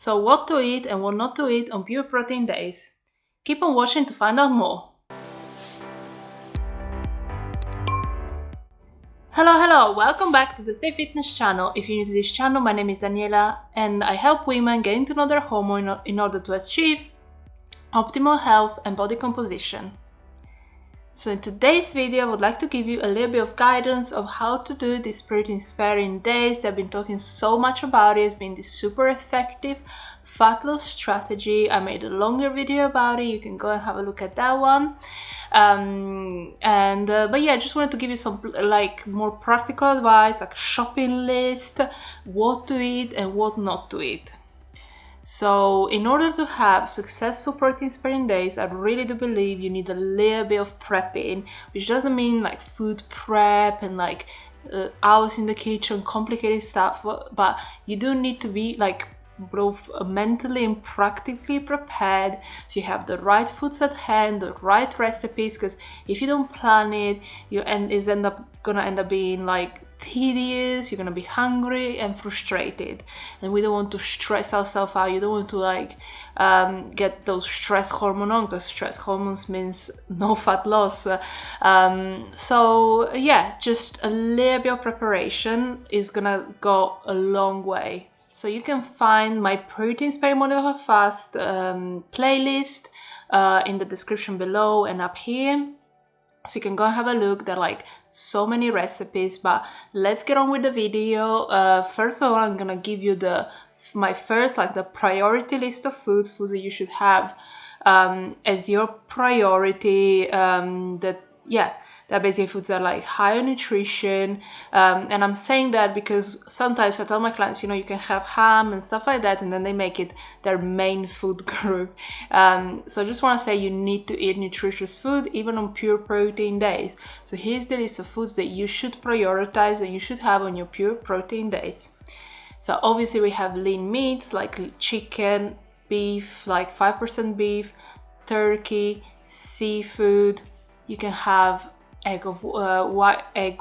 So what to eat and what not to eat on pure protein days. Keep on watching to find out more. Hello, welcome back to the Stay Fitness channel. If you're new to this channel, my name is Daniela and I help women get into know their hormone in order to achieve optimal health and body composition. So in today's video, I would like to give you a little bit of guidance of how to do these protein sparing days. I've been talking so much about it. It's been this super effective fat loss strategy. I made a longer video about it. You can go and have a look at that one. But yeah, I just wanted to give you some more practical advice, like a shopping list, what to eat and what not to eat. So in order to have successful protein sparing days, I really do believe you need a little bit of prepping, which doesn't mean like food prep and hours in the kitchen, complicated stuff, but you do need to be both mentally and practically prepared, so you have the right foods at hand, the right recipes, because if you don't plan it, it's gonna end up being tedious. You're gonna be hungry and frustrated, and we don't want to stress ourselves out. You don't want to get those stress hormones on, because stress hormones means no fat loss. So yeah, just a little bit of preparation is gonna go a long way. So you can find my protein sparing model of a fast playlist in the description below and up here. So you can go and have a look. There are so many recipes, but let's get on with the video. First of all, I'm gonna give you my first the priority list of foods that you should have as your priority. They're basically foods that are high on nutrition, and I'm saying that because sometimes I tell my clients, you can have ham and stuff like that, and then they make it their main food group. So I just want to say you need to eat nutritious food even on pure protein days. So here's the list of foods that you should prioritize and you should have on your pure protein days. So obviously we have lean meats like chicken, beef, 5% beef, turkey, seafood. You can have egg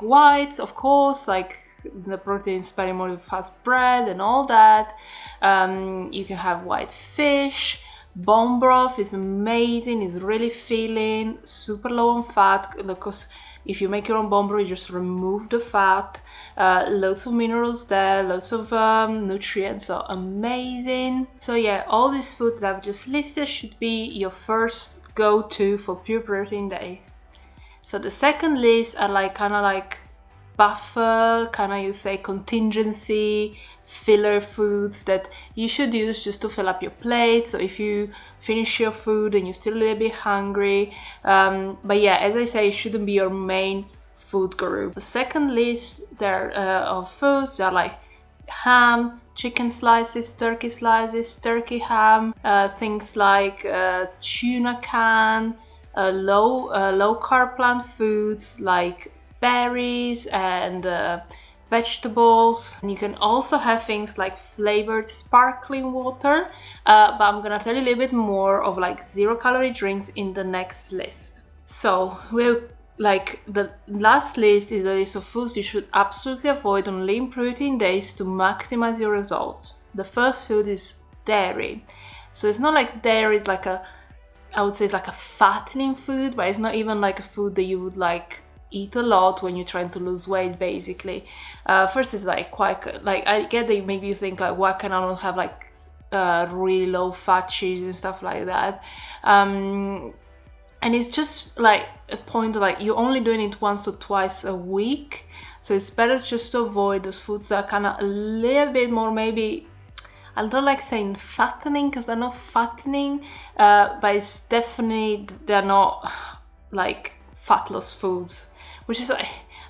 whites, of course, like the protein sparing model has bread and all that. You can have white fish. Bone broth is amazing. It's really filling, super low on fat, because if you make your own bone broth, you just remove the fat. Lots of minerals there, lots of nutrients, so amazing. So yeah, all these foods that I've just listed should be your first go-to for pure protein days. So the second list are buffer, you say contingency, filler foods that you should use just to fill up your plate. So if you finish your food and you're still a little bit hungry, but yeah, as I say, it shouldn't be your main food group. The second list of foods are ham, chicken slices, turkey ham, things like tuna can, low-carb plant foods like berries and vegetables. And you can also have things like flavored sparkling water, but I'm gonna tell you a little bit more of 0-calorie drinks in the next list. So the last list is a list of foods you should absolutely avoid on lean protein days to maximize your results. The first food is dairy. So it's not like dairy is I would say it's a fattening food, but it's not even a food that you would eat a lot when you're trying to lose weight, basically. First, it's quite I get that maybe you think why can I not have really low fat cheese and stuff like that, and it's just a point of you're only doing it once or twice a week, so it's better just to avoid those foods that are a little bit more, maybe I don't like saying fattening because they're not fattening, but it's definitely, they're not fat loss foods, which is,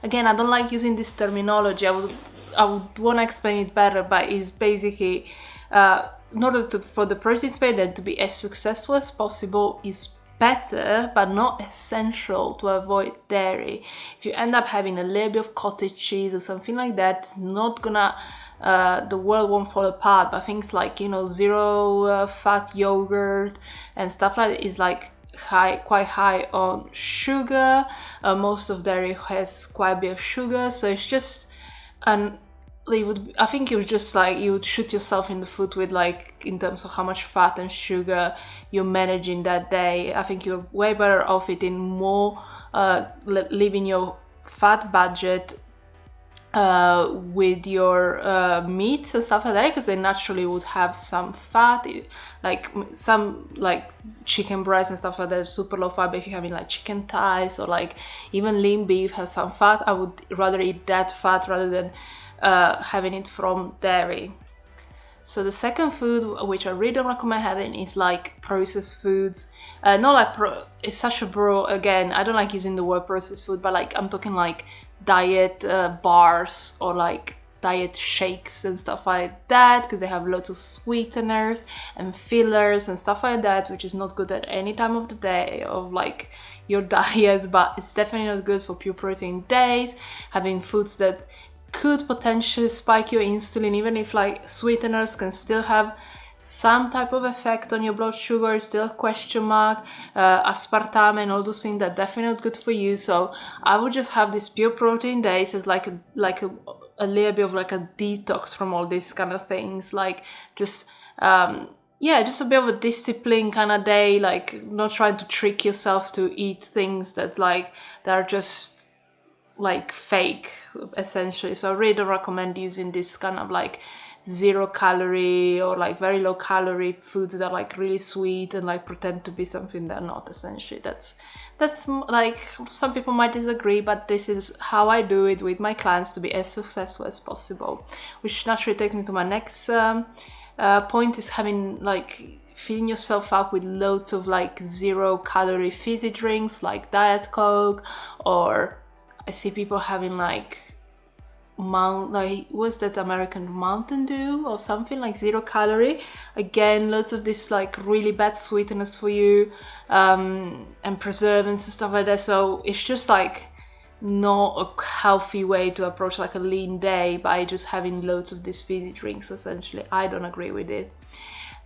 again, I don't like using this terminology. I would want to explain it better, but it's basically, in order for the protein sparing to be as successful as possible, is better but not essential to avoid dairy. If you end up having a little bit of cottage cheese or something like that, it's not gonna the world won't fall apart, but things zero fat yogurt and stuff like that is quite high on sugar. Most of dairy has quite a bit of sugar, so it's just I think you would just like, you would shoot yourself in the foot with like, in terms of how much fat and sugar you're managing that day. I think you're way better off eating more, leaving your fat budget with your meats and stuff like that, because they naturally would have some fat, like some like chicken breasts and stuff like that, super low fat. But if you're having like chicken thighs or like even lean beef has some fat, I would rather eat that fat rather than having it from dairy. So the second food, which I really don't recommend having, is like processed foods. Not like it's such a broad, again, I don't like using the word processed food, but like I'm talking like diet bars or like diet shakes and stuff like that, because they have lots of sweeteners and fillers and stuff like that, which is not good at any time of the day of like your diet, but it's definitely not good for pure protein days. Having foods that could potentially spike your insulin, even if like sweeteners can still have some type of effect on your blood sugar, still a question mark. Aspartame and all those things that definitely not good for you. So I would just have these pure protein days as like a little bit of like a detox from all these kind of things, like just just a bit of a discipline kind of day, like not trying to trick yourself to eat things that are just like fake essentially. So I really don't recommend using this kind of like 0 calorie or like very low calorie foods that are like really sweet and like pretend to be something they're not essentially. That's like, some people might disagree, but this is how I do it with my clients to be as successful as possible, which naturally takes me to my next point, is having like filling yourself up with loads of like 0 calorie fizzy drinks like Diet Coke, or I see people having like what's that American Mountain Dew or something, like 0 calorie. Again, lots of this like really bad sweeteners for you, and preservatives and stuff like that. So it's just like not a healthy way to approach like a lean day by just having loads of these fizzy drinks essentially. I don't agree with it.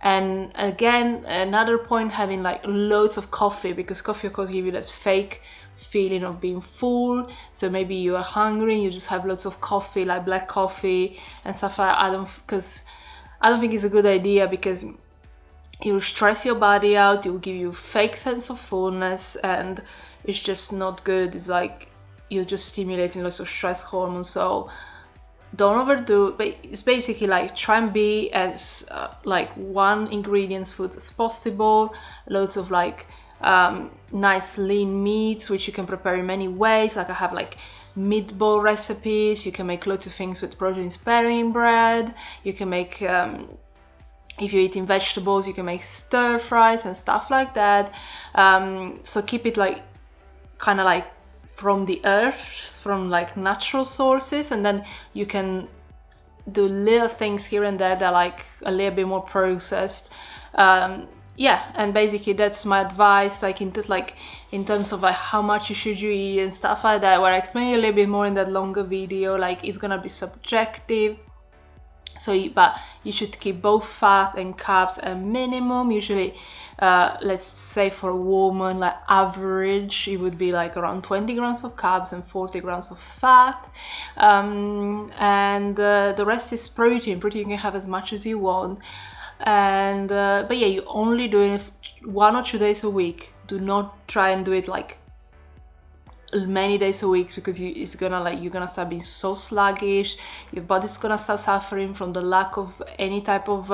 And again, another point, having like loads of coffee, because coffee of course gives you that fake feeling of being full. So maybe you are hungry, you just have lots of coffee, like black coffee and stuff like that. Because I don't think it's a good idea, because it will stress your body out, it will give you a fake sense of fullness, and it's just not good. It's like you're just stimulating lots of stress hormones. So don't overdo it, but it's basically like try and be as like one ingredients foods as possible. Loads of like nice lean meats, which you can prepare in many ways. Like I have like meatball recipes. You can make lots of things with protein sparing bread. You can make if you're eating vegetables, you can make stir fries and stuff like that. So keep it like kind of like from the earth, from like natural sources, and then you can do little things here and there that are like a little bit more processed. And basically that's my advice, like in terms of like how much you should eat and stuff like that, where I explain a little bit more in that longer video. Like it's gonna be subjective. But you should keep both fat and carbs at minimum. Usually, let's say for a woman, like average, it would be like around 20 grams of carbs and 40 grams of fat. And the rest is protein. Protein you can have as much as you want. And but yeah, you're only doing it 1 or 2 days a week. Do not try and do it like many days a week, because you're gonna start being so sluggish. Your body's gonna start suffering from the lack of any type of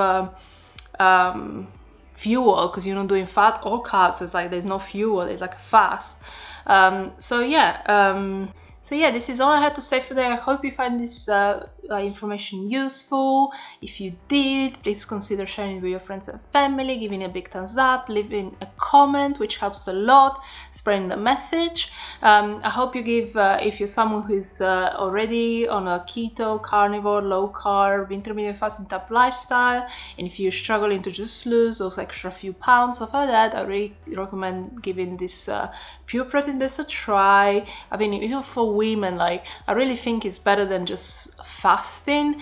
fuel, because you're not doing fat or carbs. So it's like there's no fuel, it's like a fast. So yeah, this is all I had to say for today. I hope you find this information useful. If you did, please consider sharing it with your friends and family, giving a big thumbs up, leaving a comment, which helps a lot, spreading the message. I hope you give, if you're someone who's already on a keto, carnivore, low-carb, intermittent fasting type lifestyle, and if you're struggling to just lose those extra few pounds, stuff like that, I really recommend giving this pure protein dish a try. I mean, even for women, like I really think it's better than just fasting,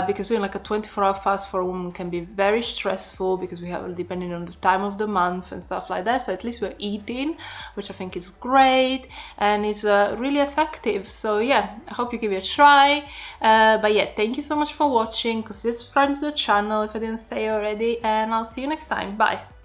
because doing like a 24-hour fast for a woman can be very stressful, because we have, depending on the time of the month and stuff like that. So at least we're eating, which I think is great and is really effective. So yeah, I hope you give it a try. But yeah, thank you so much for watching. Consider subscribing to the channel if I didn't say already, and I'll see you next time. Bye.